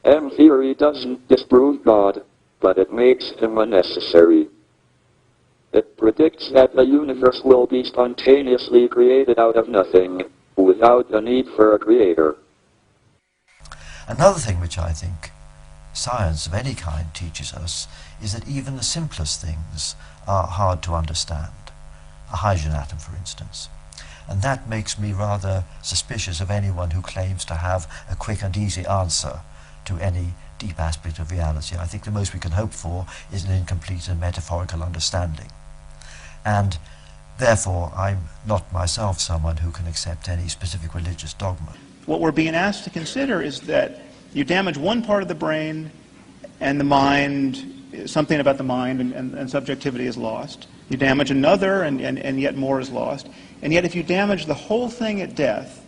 M-theory doesn't disprove God, but it makes him unnecessary. It predicts that the universe will be spontaneously created out of nothing, without the need for a creator. Another thing which I think science of any kind teaches us is that even the simplest things are hard to understand. A hydrogen atom, for instance. And that makes me rather suspicious of anyone who claims to have a quick and easy answer to any deep aspect of reality. I think the most we can hope for is an incomplete and metaphorical understanding. And therefore, I'm not myself someone who can accept any specific religious dogma. What we're being asked to consider is that you damage one part of the brain and the mind, something about the mind and subjectivity is lost. You damage another and yet more is lost. And yet if you damage the whole thing at death,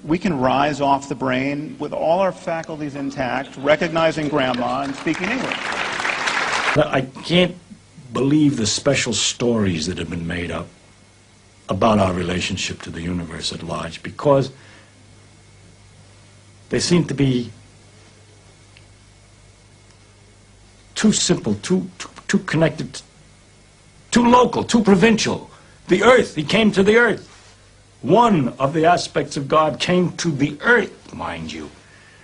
we can rise off the brain with all our faculties intact, recognizing grandma and speaking English. I can't believe the special stories that have been made up about our relationship to the universe at large, because they seem to be too simple, too connected, too local, too provincial. The earth, he came to the earth. One of the aspects of God came to the earth, mind you.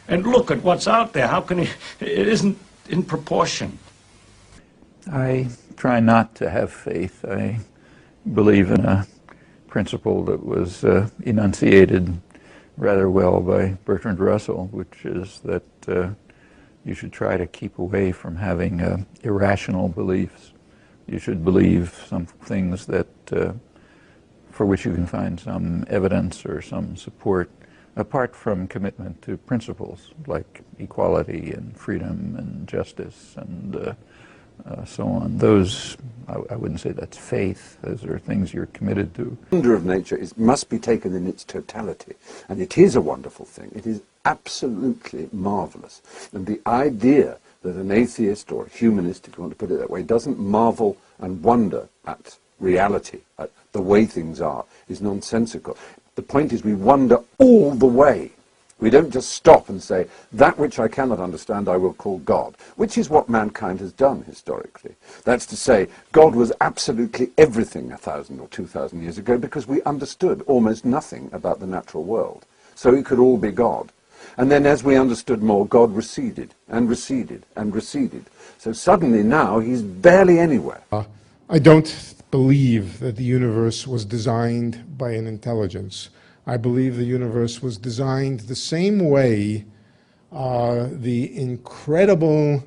And look at what's out there. How can it isn't in proportion. I try not to have faith. I believe in a principle that was enunciated rather well by Bertrand Russell, which is that you should try to keep away from having irrational beliefs. You should believe some things that for which you can find some evidence or some support, apart from commitment to principles like equality and freedom and justice and so on. Those, I wouldn't say that's faith. Those are things you're committed to. The wonder of nature must be taken in its totality, and it is a wonderful thing. It is absolutely marvelous. And the idea that an atheist or a humanist, if you want to put it that way, doesn't marvel and wonder at reality, at the way things are, is nonsensical. The point is we wonder all the way. We don't just stop and say, that which I cannot understand I will call God, which is what mankind has done historically. That's to say, God was absolutely everything 1,000 or 2,000 years ago because we understood almost nothing about the natural world. So it could all be God. And then as we understood more, God receded and receded and receded. So suddenly now he's barely anywhere. I don't believe that the universe was designed by an intelligence. I believe the universe was designed the same way the incredible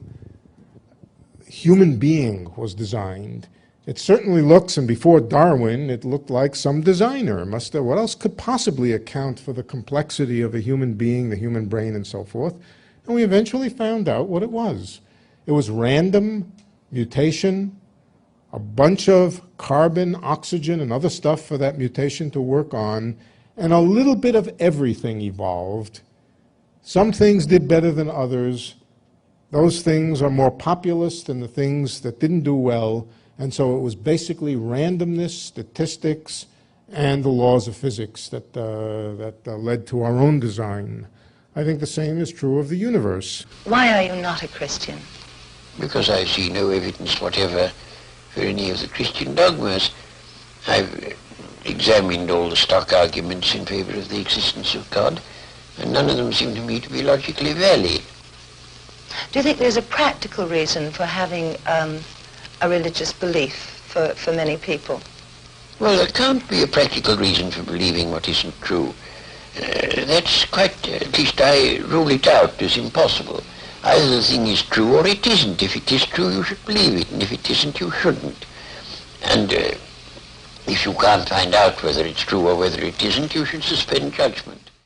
human being was designed. It certainly looks, and before Darwin, it looked like some designer must have. What else could possibly account for the complexity of a human being, the human brain, and so forth? And we eventually found out what it was. It was random mutation, a bunch of carbon, oxygen, and other stuff for that mutation to work on, and a little bit of everything evolved. Some things did better than others. Those things are more populous than the things that didn't do well. And so it was basically randomness, statistics, and the laws of physics that led to our own design. I think the same is true of the universe. Why are you not a Christian? Because I see no evidence whatever for any of the Christian dogmas. I've examined all the stock arguments in favor of the existence of God, and none of them seem to me to be logically valid. Do you think there's a practical reason for having a religious belief for many people? Well, there can't be a practical reason for believing what isn't true. That's quite, at least I rule it out as impossible. Either the thing is true or it isn't. If it is true, you should believe it, and if it isn't, you shouldn't. And if you can't find out whether it's true or whether it isn't, you should suspend judgment.